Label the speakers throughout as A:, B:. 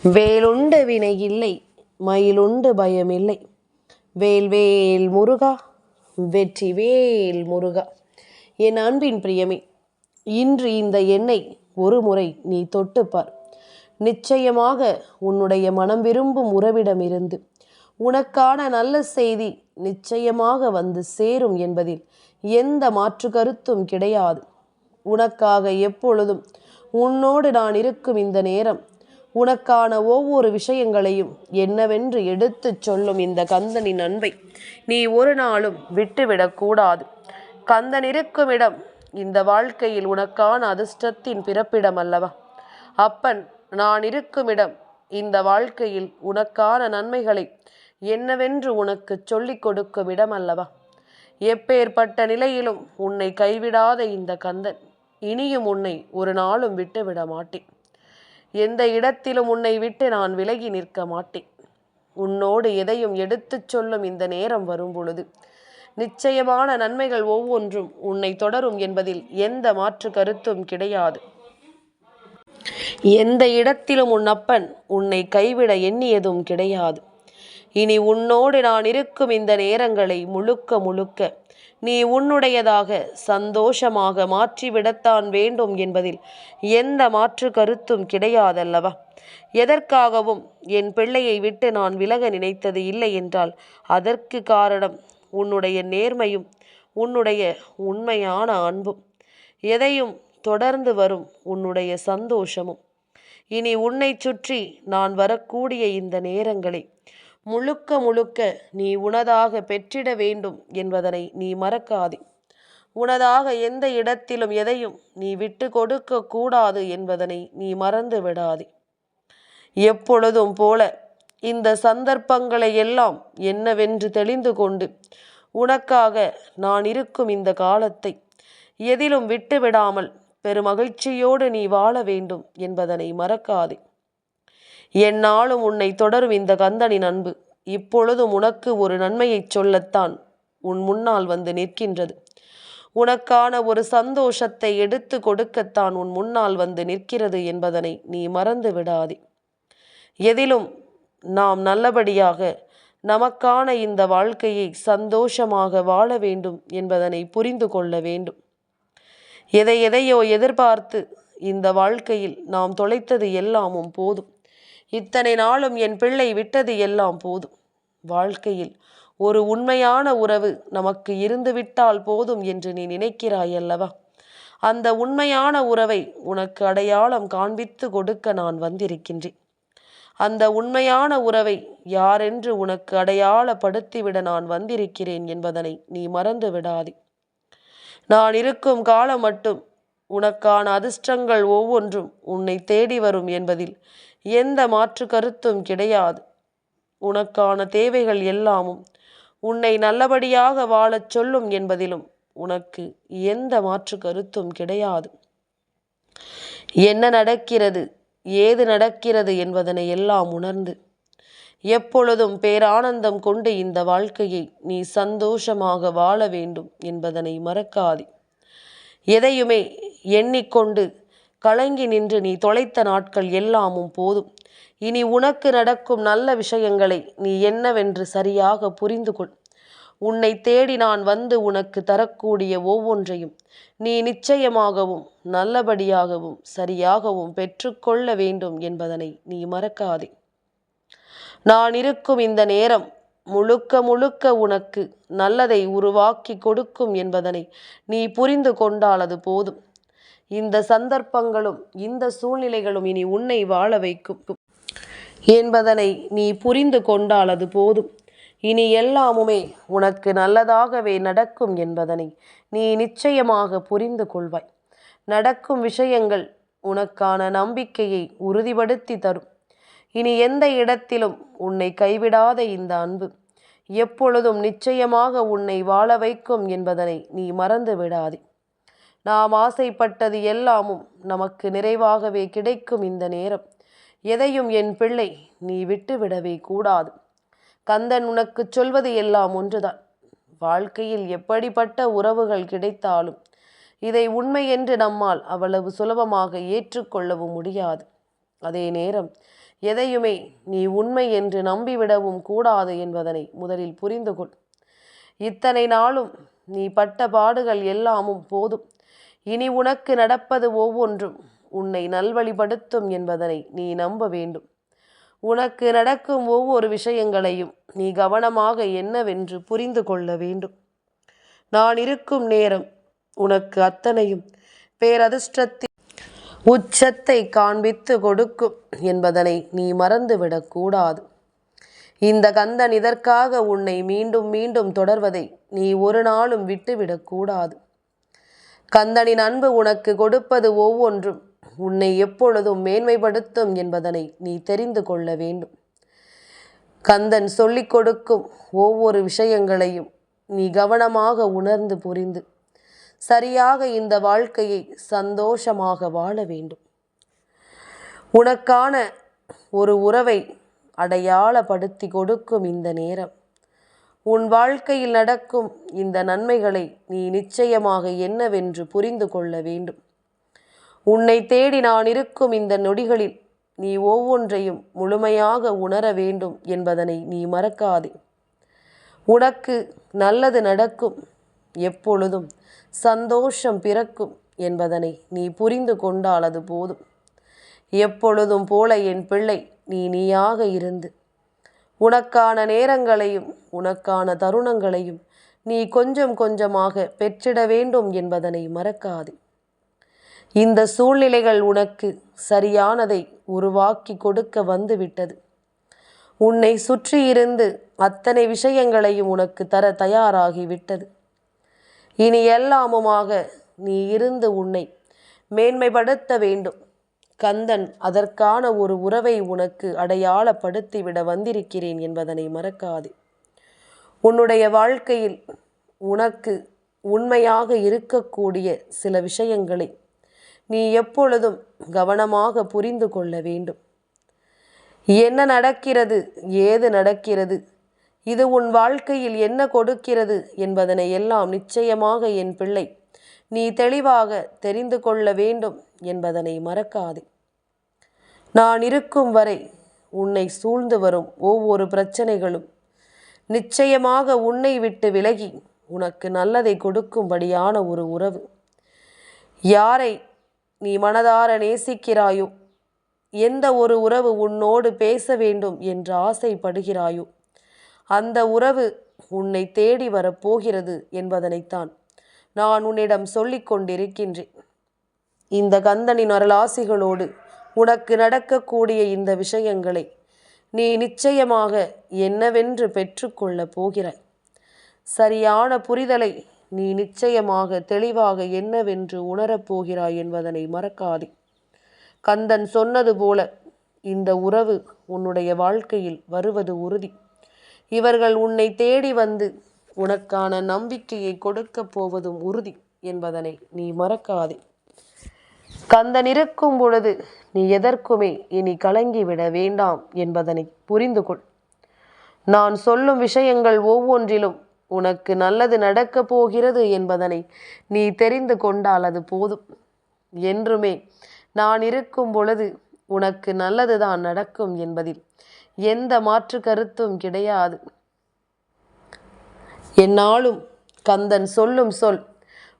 A: வேலுண்டு வினை இல்லை, மயிலுண்டு பயமில்லை. வேல்வேல் முருகா, வெற்றி வேல் முருகா. என் அன்பின் பிரியமே, இன்று இந்த எண்ணை ஒரு முறை நீ தொட்டுப்பார். நிச்சயமாக உன்னுடைய மனம் விரும்பும் உறவிடமிருந்து உனக்கான நல்ல செய்தி நிச்சயமாக வந்து சேரும் என்பதில் எந்த மாற்று கருத்தும் கிடையாது. உனக்காக எப்பொழுதும் உன்னோடு நான் இருக்கும் இந்த நேரம் உனக்கான ஒவ்வொரு விஷயங்களையும் என்னவென்று எடுத்துச் சொல்லும் இந்த கந்தனின் அன்பை நீ ஒரு நாளும் விட்டுவிடக்கூடாது. கந்தன் இருக்கும் இடம் இந்த வாழ்க்கையில் உனக்கான அதிர்ஷ்டத்தின் பிறப்பிடம் அல்லவா? அப்பன் நான் இருக்கும் இடம் இந்த வாழ்க்கையில் உனக்கான நன்மைகளை என்னவென்று உனக்கு சொல்லிக் கொடுக்கும் இடம் அல்லவா? எப்பேற்பட்ட நிலையிலும் உன்னை கைவிடாத இந்த கந்தன் இனியும் உன்னை ஒரு நாளும் விட்டுவிட மாட்டேன். எந்த இடத்திலும் உன்னை விட்டு நான் விலகி நிற்க மாட்டேன். உன்னோடு எதையும் எடுத்துச் சொல்லும் இந்த நேரம் வரும் பொழுது நிச்சயமான நன்மைகள் ஒவ்வொன்றும் உன்னை தொடரும் என்பதில் எந்த மாற்று கருத்தும் கிடையாது. எந்த இடத்திலும் உன் அப்பன் உன்னை கைவிட எண்ணியதும் கிடையாது. இனி உன்னோடு நான் இருக்கும் இந்த நேரங்களை முழுக்க முழுக்க நீ உன்னுடையதாக சந்தோஷமாக மாற்றிவிடத்தான் வேண்டும் என்பதில் எந்த மாற்று கருத்தும் கிடையாதல்லவா? எதற்காகவும் என் பிள்ளையை விட்டு நான் விலக நினைத்தது இல்லை என்றால் அதற்கு காரணம் உன்னுடைய நேர்மையும் உன்னுடைய உண்மையான அன்பும், எதையும் தொடர்ந்து வரும் உன்னுடைய சந்தோஷமும். இனி உன்னை சுற்றி நான் வரக்கூடிய இந்த நேரங்களை முழுக்க முழுக்க நீ உனதாக பெற்றிட வேண்டும் என்பதனை நீ மறக்காதே. உனதாக எந்த இடத்திலும் எதையும் நீ விட்டு கொடுக்க கூடாது என்பதனை நீ மறந்து விடாதே. எப்பொழுதும் போல இந்த சந்தர்ப்பங்களை எல்லாம் என்னவென்று தெளிந்து கொண்டு உனக்காக நான் இருக்கும் இந்த காலத்தை எதிலும் விட்டுவிடாமல் பெருமகிழ்ச்சியோடு நீ வாழ வேண்டும் என்பதனை மறக்காதே. எந்நாளும் உன்னை தொடரும் இந்த கந்தனின் அன்பு இப்பொழுதும் உனக்கு ஒரு நன்மையை சொல்லத்தான் உன் முன்னால் வந்து நிற்கின்றது. உனக்கான ஒரு சந்தோஷத்தை எடுத்து கொடுக்கத்தான் உன் முன்னால் வந்து நிற்கிறது என்பதனை நீ மறந்து விடாதே. எதிலும் நாம் நல்லபடியாக நமக்கான இந்த வாழ்க்கையை சந்தோஷமாக வாழ வேண்டும் என்பதனை புரிந்து கொள்ள வேண்டும். எதையோ எதிர்பார்த்து இந்த வாழ்க்கையில் நாம் தொலைத்தது எல்லாமும் போதும். இத்தனை நாளும் என் பிள்ளை விட்டது எல்லாம் போதும். வாழ்க்கையில் ஒரு உண்மையான உறவு நமக்கு இருந்துவிட்டால் போதும் என்று நீ நினைக்கிறாய் அல்லவா? அந்த உண்மையான உறவை உனக்கு அடையாளம் காண்பித்து கொடுக்க நான் வந்திருக்கின்றேன். அந்த உண்மையான உறவை யாரென்று உனக்கு அடையாளப்படுத்திவிட நான் வந்திருக்கிறேன் என்பதனை நீ மறந்து விடாதே. நான் இருக்கும் காலம் மட்டும் உனக்கான அதிர்ஷ்டங்கள் ஒவ்வொன்றும் உன்னை தேடி வரும் என்பதில் எந்த மாற்று கருத்தும் கிடையாது. உனக்கான தேவைகள் எல்லாமும் உன்னை நல்லபடியாக வாழச் சொல்லும் என்பதிலும் உனக்கு எந்த மாற்று கருத்தும் கிடையாது. என்ன நடக்கிறது, ஏது நடக்கிறது என்பதனை எல்லாம் உணர்ந்து எப்பொழுதும் பேரானந்தம் கொண்டு இந்த வாழ்க்கையை நீ சந்தோஷமாக வாழ வேண்டும் என்பதனை மறக்காதே. எதையுமே எண்ணிக்கொண்டு கலங்கி நின்று நீ தொலைத்த நாட்கள் எல்லாமும் போதும். இனி உனக்கு நடக்கும் நல்ல விஷயங்களை நீ என்னவென்று சரியாக புரிந்து கொள். உன்னை தேடி நான் வந்து உனக்கு தரக்கூடிய ஒவ்வொன்றையும் நீ நிச்சயமாகவும் நல்லபடியாகவும் சரியாகவும் பெற்றுக்கொள்ள வேண்டும் என்பதனை நீ மறக்காதே. நான் இருக்கும் இந்த நேரம் முழுக்க முழுக்க உனக்கு நல்லதை உருவாக்கி கொடுக்கும் என்பதனை நீ புரிந்து கொண்டால் அது போதும். இந்த சந்தர்ப்பங்களும் இந்த சூழ்நிலைகளும் இனி உன்னை வாழ வைக்கும் என்பதனை நீ புரிந்து கொண்டால் அது போதும். இனி எல்லாமுமே உனக்கு நல்லதாகவே நடக்கும் என்பதனை நீ நிச்சயமாக புரிந்து கொள்வாய். நடக்கும் விஷயங்கள் உனக்கான நம்பிக்கையை உறுதிப்படுத்தி தரும். இனி எந்த இடத்திலும் உன்னை கைவிடாத இந்த அன்பு எப்பொழுதும் நிச்சயமாக உன்னை வாழ வைக்கும் என்பதனை நீ மறந்து விடாதே. நாம் ஆசைப்பட்டது எல்லாமும் நமக்கு நிறைவாகவே கிடைக்கும் இந்த நேரம் எதையும் என் பிள்ளை நீ விட்டுவிடவே கூடாது. கந்தன் உனக்கு சொல்வது எல்லாம் ஒன்றுதான். வாழ்க்கையில் எப்படிப்பட்ட உறவுகள் கிடைத்தாலும் இதை உண்மை என்று நம்மால் அவ்வளவு சுலபமாக ஏற்றுக்கொள்ளவும் முடியாது. அதே நேரம் எதையுமே நீ உண்மை என்று நம்பிவிடவும் கூடாது என்பதனை முதலில் புரிந்து கொள். இத்தனை நாளும் நீ பட்ட பாடுகள் எல்லாமும் போதும். இனி உனக்கு நடப்பது ஒவ்வொன்றும் உன்னை நல்வழிப்படுத்தும் என்பதனை நீ நம்ப வேண்டும். உனக்கு நடக்கும் ஒவ்வொரு விஷயங்களையும் நீ கவனமாக என்னவென்று புரிந்து கொள்ள வேண்டும். நான் இருக்கும் நேரம் உனக்கு அத்தனையும் பேரதிர்ஷ்டத்தின் உச்சத்தை காண்பித்து கொடுக்கும் என்பதனை நீ மறந்துவிடக்கூடாது. இந்த கந்தன் இதற்காக உன்னை மீண்டும் மீண்டும் தொடர்வதை நீ ஒரு நாளும் விட்டுவிடக்கூடாது. கந்தனின் அன்பு உனக்கு கொடுப்பது ஒவ்வொன்றும் உன்னை எப்பொழுதும் மேன்மைப்படுத்தும் என்பதனை நீ தெரிந்து கொள்ள வேண்டும். கந்தன் சொல்லிக் கொடுக்கும் ஒவ்வொரு விஷயங்களையும் நீ கவனமாக உணர்ந்து புரிந்து சரியாக இந்த வாழ்க்கையை சந்தோஷமாக வாழ வேண்டும். உனக்கான ஒரு உறவை அடையாளப்படுத்தி கொடுக்கும் இந்த நேரம், உன் வாழ்க்கையில் நடக்கும் இந்த நன்மைகளை நீ நிச்சயமாக என்னவென்று புரிந்து கொள்ள வேண்டும். உன்னை தேடி நான் இருக்கும் இந்த நொடிகளில் நீ ஒவ்வொன்றையும் முழுமையாக உணர வேண்டும் என்பதனை நீ மறக்காதே. உனக்கு நல்லது நடக்கும், எப்பொழுதும் சந்தோஷம் பிறக்கும் என்பதனை நீ புரிந்து கொண்டால் அது போதும். எப்பொழுதும் போல என் பிள்ளை நீயாக இருந்து உனக்கான நேரங்களையும் உனக்கான தருணங்களையும் நீ கொஞ்சம் கொஞ்சமாக பெற்றிட வேண்டும் என்பதனை மறக்காதே. இந்த சூழ்நிலைகள் உனக்கு சரியானதை உருவாக்கி கொடுக்க வந்துவிட்டது. உன்னை சுற்றியிருந்து அத்தனை விஷயங்களையும் உனக்கு தர தயாராகிவிட்டது. இனி எல்லாமுமாக நீ இருந்து உன்னை மேன்மைப்படுத்த வேண்டும். கந்தன் அதற்கான ஒரு உறவை உனக்கு அடையாளப்படுத்திவிட வந்திருக்கிறேன் என்பதனை மறக்காதே. உன்னுடைய வாழ்க்கையில் உனக்கு உண்மையாக இருக்கக்கூடிய சில விஷயங்களை நீ எப்பொழுதும் கவனமாக புரிந்து கொள்ள வேண்டும். என்ன நடக்கிறது, ஏது நடக்கிறது, இது உன் வாழ்க்கையில் என்ன கொடுக்கிறது என்பதனை எல்லாம் நிச்சயமாக என் பிள்ளை நீ தெளிவாக தெரிந்து கொள்ள வேண்டும் என்பதனை மறக்காதே. நான் இருக்கும் வரை உன்னை சூழ்ந்து வரும் ஒவ்வொரு பிரச்சனைகளும் நிச்சயமாக உன்னை விட்டு விலகி உனக்கு நல்லதை கொடுக்கும்படியான ஒரு உறவு. யாரை நீ மனதார நேசிக்கிறாயோ, எந்த ஒரு உறவு உன்னோடு பேச வேண்டும் என்று ஆசைப்படுகிறாயோ, அந்த உறவு உன்னை தேடி வரப்போகிறது என்பதனைத்தான் நான் உன்னிடம் சொல்லிக் கொண்டிருக்கின்றேன். இந்த கந்தனின் அருளாசிகளோடு உனக்கு நடக்கக்கூடிய இந்த விஷயங்களை நீ நிச்சயமாக என்னவென்று பெற்றுக்கொள்ளப் போகிறாய். சரியான புரிதலை நீ நிச்சயமாக தெளிவாக என்னவென்று உணரப்போகிறாய் என்பதனை மறக்காதே. கந்தன் சொன்னது போல இந்த உறவு உன்னுடைய வாழ்க்கையில் வருவது உறுதி. இவர்கள் உன்னை தேடி வந்து உனக்கான நம்பிக்கையை கொடுக்கப் போவதும் உறுதி என்பதனை நீ மறக்காதே. கந்தன் இருக்கும் பொழுது நீ எதற்குமே இனி கலங்கிவிட வேண்டாம் என்பதனை புரிந்து கொள். நான் சொல்லும் விஷயங்கள் ஒவ்வொன்றிலும் உனக்கு நல்லது நடக்கப் போகிறது என்பதனை நீ தெரிந்து கொண்டால் அது போதும். என்றுமே நான் இருக்கும் பொழுது உனக்கு நல்லதுதான் நடக்கும் என்பதில் எந்த மாற்று கருத்தும் கிடையாது. என்னாலும் கந்தன் சொல்லும் சொல்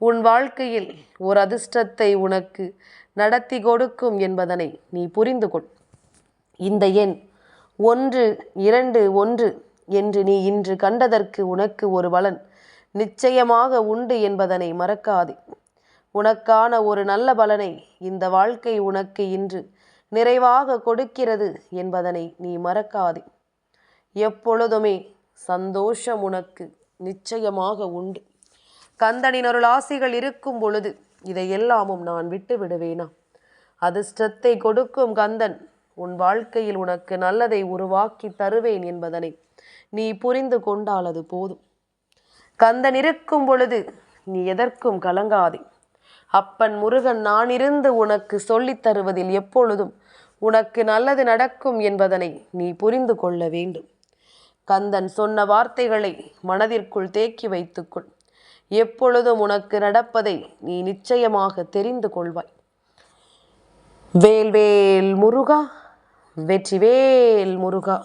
A: உன் வாழ்க்கையில் ஒரு அதிர்ஷ்டத்தை உனக்கு நடத்தி கொடுக்கும் என்பதனை நீ புரிந்து கொள். இந்த எண் 121 என்று நீ இன்று கண்டதற்கு உனக்கு ஒரு பலன் நிச்சயமாக உண்டு என்பதனை மறக்காதே. உனக்கான ஒரு நல்ல பலனை இந்த வாழ்க்கை உனக்கு இன்று நிறைவாக கொடுக்கிறது என்பதனை நீ மறக்காதே. எப்பொழுதுமே சந்தோஷம் உனக்கு நிச்சயமாக உண்டு. கந்தனின் அருளாசிகள் இருக்கும் பொழுது இதையெல்லாமும் நான் விட்டு விடுவேனா? அதிர்ஷ்டத்தை கொடுக்கும் கந்தன் உன் வாழ்க்கையில் உனக்கு நல்லதை உருவாக்கி தருவேன் என்பதனை நீ புரிந்து கொண்டால் அது போதும். கந்தன் இருக்கும் பொழுது நீ எதற்கும் கலங்காதே. அப்பன் முருகன் நான் இருந்து உனக்கு சொல்லித் தருவதில் எப்பொழுதும் உனக்கு நல்லது நடக்கும் என்பதனை நீ புரிந்து கொள்ள வேண்டும். கந்தன் சொன்ன வார்த்தைகளை மனதிற்குள் தேக்கி வைத்துக்கொள். எப்பொழுதும் உனக்கு நடப்பதை நீ நிச்சயமாக தெரிந்து கொள்வாய். வேல்வேல் முருகா, வெற்றிவேல் முருகா.